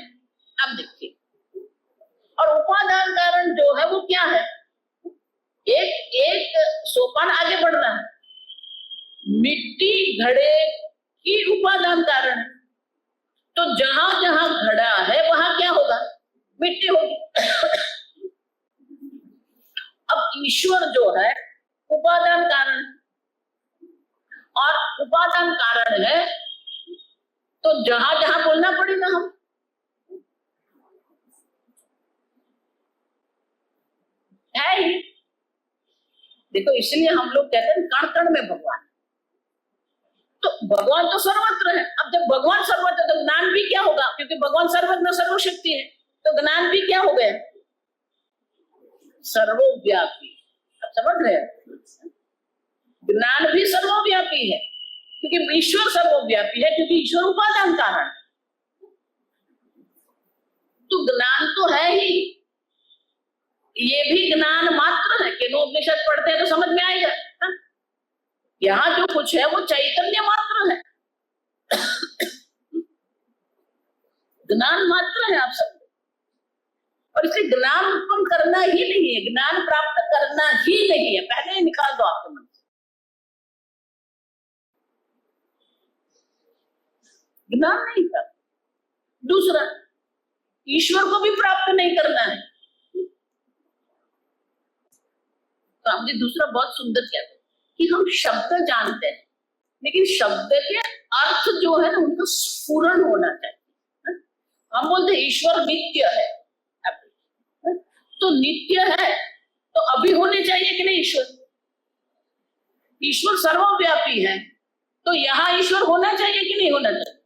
अब देखिए, और उपादान कारण जो है वो क्या है? एक सोपान आगे बढ़ना है। मिट्टी घड़े की उपादान कारण है, तो जहां जहां घड़ा है वहां क्या होगा? मिट्टी होगी। अब ईश्वर जो है उपादान कारण, और उपादान कारण है तो जहां जहां बोलना पड़ेगा हम। है ही। देखो, इसलिए हम लोग कहते हैं कण कण में भगवान। तो भगवान तो सर्वत्र है। अब जब भगवान सर्वत्र, तो ज्ञान भी क्या होगा? क्योंकि भगवान सर्वज्ञ सर्वशक्ति है, तो ज्ञान भी क्या हो गया? सर्वव्यापी। अब समझ रहे हैं? ज्ञान भी सर्वव्यापी है, क्योंकि ईश्वर सर्वव्यापी है, क्योंकि ईश्वर उपादान कारण है। तो ज्ञान तो है ही, ये भी ज्ञान मात्र है। केनोपनिषद पढ़ते हैं तो समझ में आएगा। यहाँ जो कुछ है वो चैतन्य मात्र है, ज्ञान मात्र है आप सब। और इसलिए ज्ञान उत्पन्न करना ही नहीं है, ज्ञान प्राप्त करना ही नहीं है, पहले ही निकाल दो आपके मन से। ज्ञान नहीं कर। दूसरा, ईश्वर को भी प्राप्त नहीं करना है। तो हमने दूसरा बहुत सुंदर क्या है कि हम शब्द जानते हैं, लेकिन शब्द के अर्थ जो है ना उनका स्फुरण होना चाहिए। हम बोलते हैं ईश्वर नित्य है, तो नित्य है तो अभी होने चाहिए कि नहीं ईश्वर? ईश्वर सर्वव्यापी है तो यहाँ ईश्वर होना चाहिए कि नहीं होना चाहिए?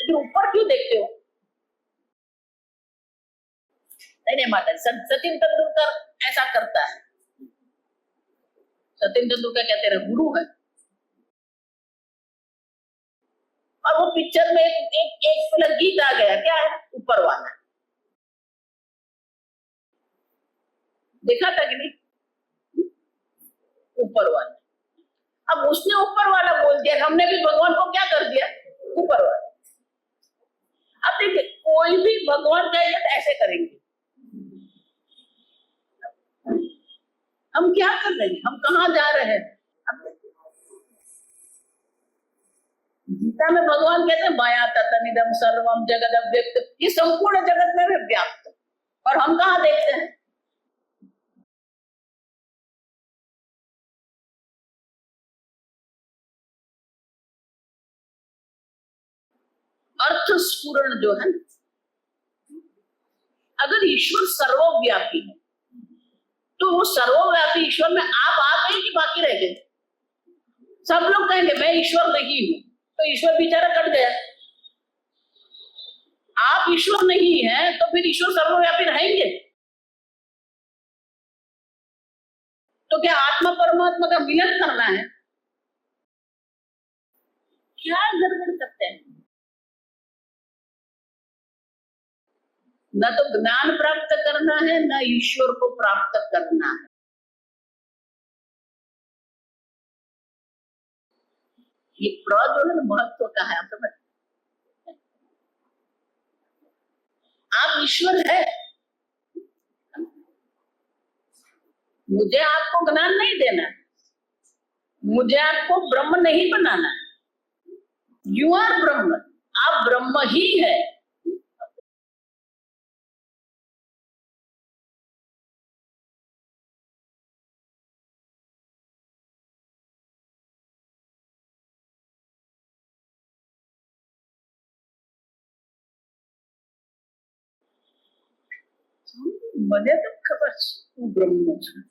तो ऊपर क्यों देखते हो? नहीं माता, सचिन तेंदुलकर ऐसा करता है। सचिन तेंदुलकर क्या तेरा गुरु है? और वो पिक्चर में एक गीत आ गया, क्या है? ऊपर वाला। देखा था कि नहीं? ऊपर वाला। अब उसने ऊपर वाला बोल दिया, हमने भी भगवान को क्या कर दिया? ऊपर वाला। अब देखिए, कोई भी भगवान कहेगा तो ऐसे करेंगे। हम क्या कर रहे हैं? हम कहाँ जा रहे हैं? गीता में भगवान कहते हैं माया ततमिदं सर्वम जगद अव्यक्त, ये संपूर्ण जगत में है व्याप्त। और हम कहाँ देखते हैं? अर्थ स्फुरण जो है, अगर ईश्वर सर्वव्यापी है तो वो सर्वव्यापी ईश्वर में आप आ गए कि बाकी रह गए? सब लोग कहेंगे मैं ईश्वर नहीं हूं, तो ईश्वर बेचारा कट गया। आप ईश्वर नहीं है तो फिर ईश्वर सर्वव्यापी रहेंगे? तो क्या आत्मा परमात्मा का मिलन करना है? क्या गड़बड़ करते हैं? न तो ज्ञान प्राप्त करना है, न ईश्वर को प्राप्त करना है। ये प्र जो है ना महत्व का है, आप समझ। आप ईश्वर है, मुझे आपको ज्ञान नहीं देना, मुझे आपको ब्रह्म नहीं बनाना है। यू आर ब्रह्म, आप ब्रह्म ही है। મને તો ખબર છે હું બ્રહ્મ છું,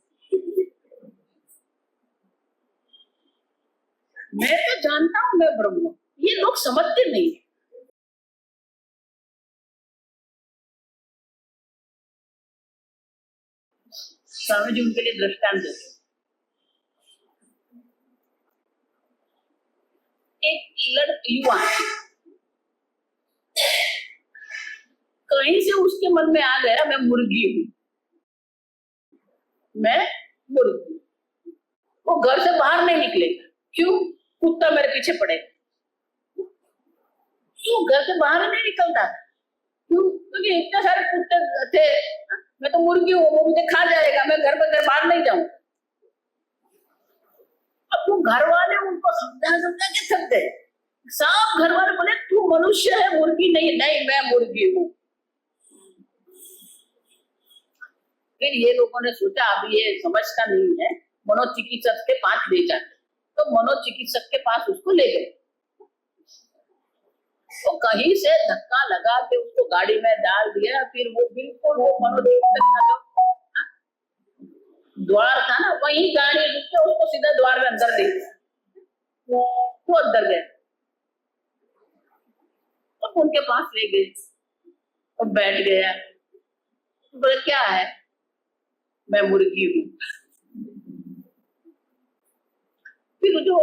मैं तो जानता हूं मैं ब्रह्म हूं। ये लोग समझते नहीं। स्वामी जी उनके लिए दृष्टांत देते। एक युवा कहीं से उसके मन में आ गया मैं मुर्गी हूं, मैं मुर्गी। वो घर से बाहर नहीं निकलेगा, क्यों? कुत्ता मेरे पीछे पड़ेगा। तो घर से बाहर नहीं निकलता, क्यों? क्योंकि इतने सारे कुत्ते थे, मैं तो मुर्गी हूं, वो मुझे खा जाएगा, मैं घर पर बाहर नहीं जाऊं। अब वो घर वाले उनको समझा के थक गए। सब घर वाले बोले तू मनुष्य है, मुर्गी नहीं। नहीं, मैं मुर्गी हूं। फिर ये लोगों ने सोचा अब ये समझता नहीं है, मनोचिकित्सक के पास ले जाते। तो मनोचिकित्सक के पास उसको ले गए। तो कहीं से धक्का लगा के उसको गाड़ी में डाल दिया। फिर वो बिल्कुल वो मनोचिकित्सक का जो द्वार था ना, वही गाड़ी रुक के उसको सीधा द्वार में अंदर ले गया। वो अंदर गए, तो उनके पास ले गए और बैठ गया। बोले क्या है? मैं मुर्गी हूं। फिर जो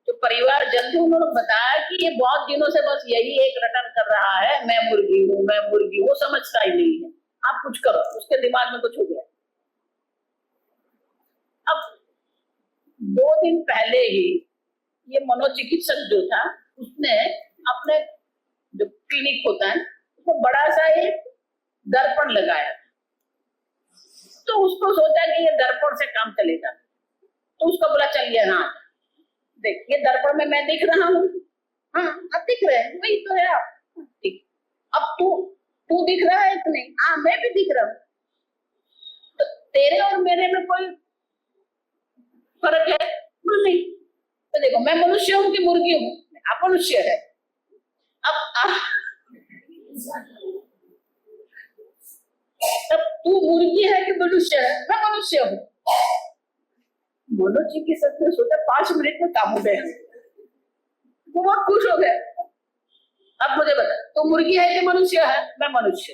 जो परिवार जन थे उन्होंने बताया कि ये बहुत दिनों से बस यही एक रटन कर रहा है, मैं मुर्गी हूँ, मैं मुर्गी हूँ, समझता ही नहीं है। आप कुछ करो, उसके दिमाग में कुछ हो गया। अब 2 दिन पहले ही ये मनोचिकित्सक जो था उसने अपने जो क्लिनिक होता है उसको बड़ा सा एक दर्पण लगाया, तो उसको सोचा कि ये दर्पण से काम चलेगा, तो उसको बोला चलिए हाँ देख ये दर्पण में मैं दिख रहा हूँ, हाँ अब दिख रहे हैं, वही तो है आप, ठीक। अब तू दिख रहा है कि नहीं? हाँ मैं भी दिख रहा हूँ। तो तेरे और मेरे में कोई फर्क है? नहीं। तो देखो मैं मनुष्य हूँ कि मुर्गी हूँ? आप मनुष्य है। अब तू मुर्गी है कि मनुष्य है? मैं मनुष्य हूँ। मनोचिकित्सक ने सोचा 5 मिनट में काम हो गया, वो बहुत खुश हो गया। अब मुझे बता तो मुर्गी है कि मनुष्य है? मैं मनुष्य।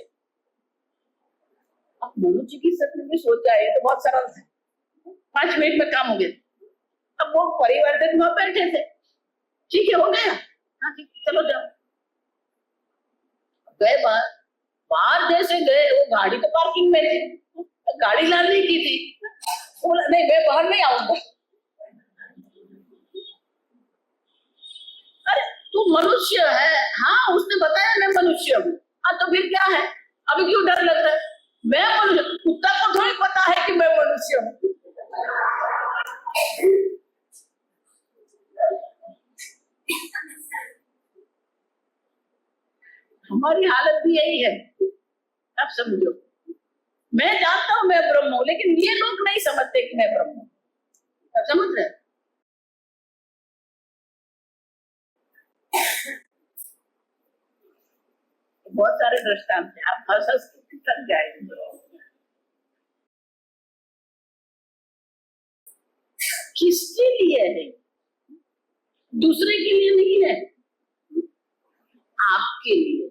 अब मनोचिकित्सक ने भी सोचा है तो बहुत सरल है, 5 मिनट में काम हो गया। अब वो परिवार तक वहां बैठे थे, ठीक है हो गया, हाँ ठीक चलो जाओ। गए बाहर जैसे गए, वो गाड़ी तो पार्किंग में थी, गाड़ी लाने की थी, बोला नहीं मैं बाहर नहीं आऊंगा। अरे तू मनुष्य है? हाँ उसने बताया मैं मनुष्य हूँ। हाँ तो फिर क्या है, अभी क्यों डर लग रहा है? मैं मनुष्य, कुत्ता को थोड़ी पता है कि मैं मनुष्य हूँ। हमारी हालत भी यही है, आप समझो। मैं जानता हूं मैं ब्रह्म हूं, लेकिन ये लोग नहीं समझते कि मैं ब्रह्म हूं, आप समझ रहे? बहुत सारे दृष्टांत हैं, आप हंस हंस के थक जाएंगे। किसके लिए है? दूसरे के लिए नहीं है, आपके लिए है।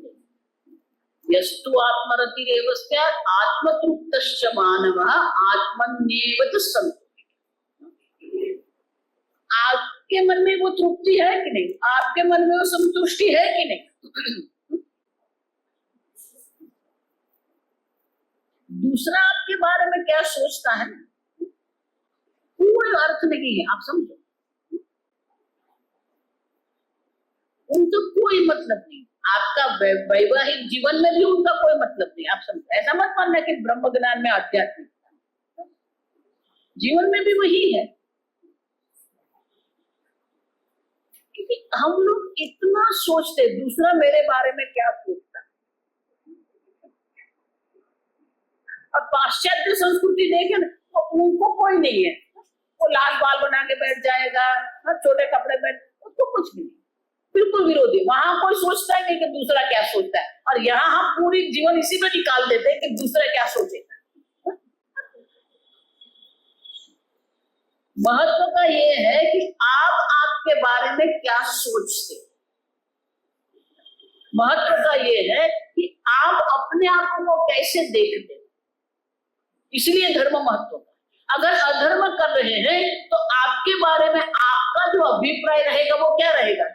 यस्तु आत्मरतिरेव स्यात् आत्मतृप्तश्च मानवः आत्मन्येव च सन्तुष्टः। आपके मन में वो तृप्ति है कि नहीं? आपके मन में वो संतुष्टि है कि नहीं? दूसरा आपके बारे में क्या सोचता है कोई अर्थ नहीं है, आप समझो। उनका कोई मतलब नहीं, आपका वैवाहिक जीवन में भी उनका कोई मतलब नहीं, आप समझो। ऐसा मत मानना कि ब्रह्म ज्ञान में आध्यात्मिक जीवन में भी वही है, क्योंकि हम लोग इतना सोचते दूसरा मेरे बारे में क्या सोचता। और पाश्चात्य संस्कृति देखे ना तो उनको कोई नहीं है, वो लाल बाल बना के बैठ जाएगा, छोटे कपड़े में, उसको कुछ नहीं, बिल्कुल विरोधी। वहां कोई सोचता है नहीं कि दूसरा क्या सोचता है, और यहाँ हम पूरी जीवन इसी में निकाल देते हैं कि दूसरा क्या सोचेगा। महत्व का ये है कि आप आपके बारे में क्या सोचते, महत्व का ये है कि आप अपने आप को कैसे देखते, इसलिए धर्म महत्व। अगर अधर्म कर रहे हैं तो आपके बारे में आपका जो अभिप्राय रहेगा वो क्या रहेगा?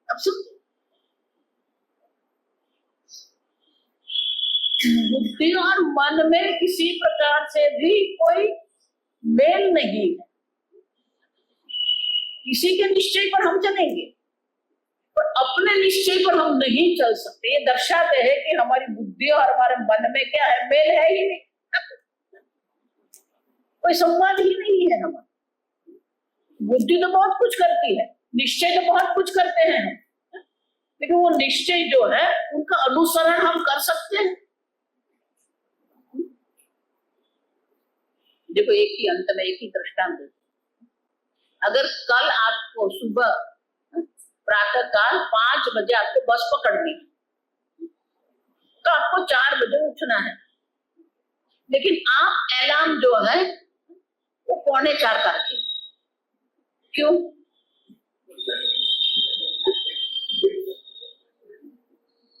अब सुन, बुद्धि और मन में किसी प्रकार से भी कोई मेल नहीं है। किसी के निश्चय पर हम चलेंगे पर अपने निश्चय पर हम नहीं चल सकते। ये दर्शाते हैं कि हमारी बुद्धि और हमारे मन में क्या है, मेल है ही नहीं, कोई संवाद ही नहीं है हमारा। बुद्धि तो बहुत कुछ करती है, निश्चय तो बहुत कुछ करते हैं हम, लेकिन वो निश्चय जो है उनका अनुसरण हम कर सकते हैं। देखो एक ही अंत में एक ही दृष्टांत, अगर कल आपको सुबह प्रातः काल 5 बजे आपको बस पकड़नी है तो आपको 4 बजे उठना है, लेकिन आप अलार्म जो है वो 3:45 का रखें। क्यों?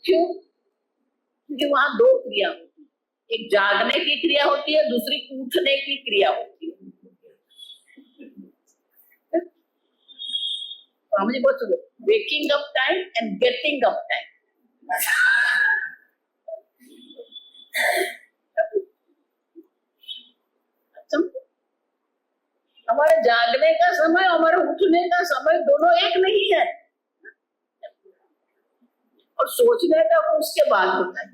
क्योंकि वहां 2 क्रिया होती है, एक जागने की क्रिया होती है, दूसरी उठने की क्रिया होती है। मुझे बहुत सुंदर, waking up time and getting up time. हमारे जागने का समय, हमारे उठने का समय दोनों एक नहीं है। और सोचने का वो उसके बाद होता है।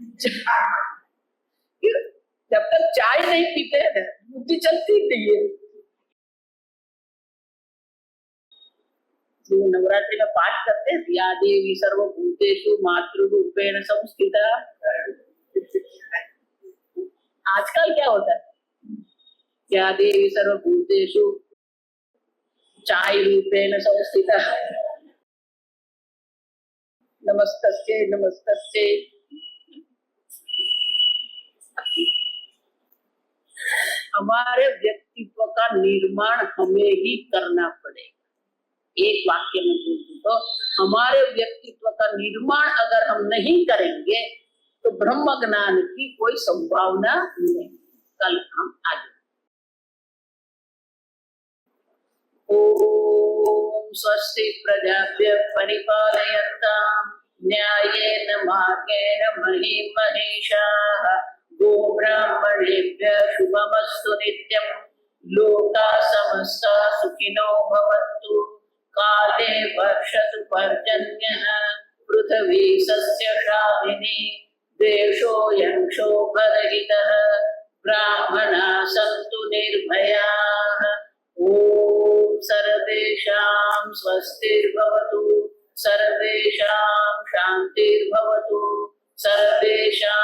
जब तक चाय नहीं पीते हैं बुद्धि चलती नहीं है। जो नवरात्रि में पाठ करते हैं, या देवी सर्वभूतेषु मातृरूपेण संस्थिता। आजकल क्या होता है, या देवी सर्वभूतेषु चाय रूपेण संस्थिता, नमस्तस्यै नमस्तस्यै। हमारे व्यक्तित्व का निर्माण हमें ही करना पड़ेगा। एक वाक्य में बोलूं तो हमारे व्यक्तित्व का निर्माण अगर हम नहीं करेंगे तो ब्रह्म ज्ञान की कोई संभावना नहीं। कल हम आगे। ओम स्वस्ति प्रजाभ्यः परिपालयन्तां न्यायेन मार्गेण महीं महीषाः गोब्राह्मणेभ्यः शुभमस्तु नित्यं लोकाः समस्ताः सुखिनो भवन्तु काले वर्षतु पर्जन्यः पृथिवी सस्यशालिनी देशोऽयं क्षोभरहितः ब्राह्मणाः सन्तु निर्भयाः। ओम सर्वेषां स्वस्तिर्भवतु सर्वेषां शान्तिर्भवतु सर्वेषां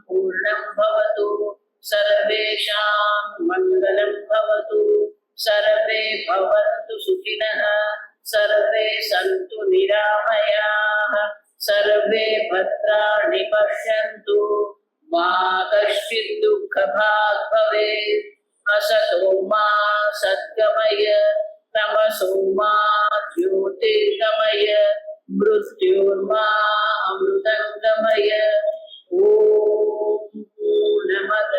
पूर्णं भवतु सर्वेषां मङ्गलं भवतु सर्वे भवन्तु सुखिनः सर्वे सन्तु निरामयाः सर्वे भद्राणि पश्यन्तु मा कश्चित् दुःखभाग् भवेत्। असतो मा सद्गमय तमसो मा ज्योतिर्गमय मृत्योर्मा अमृतं गमय। ओम पूर्णमद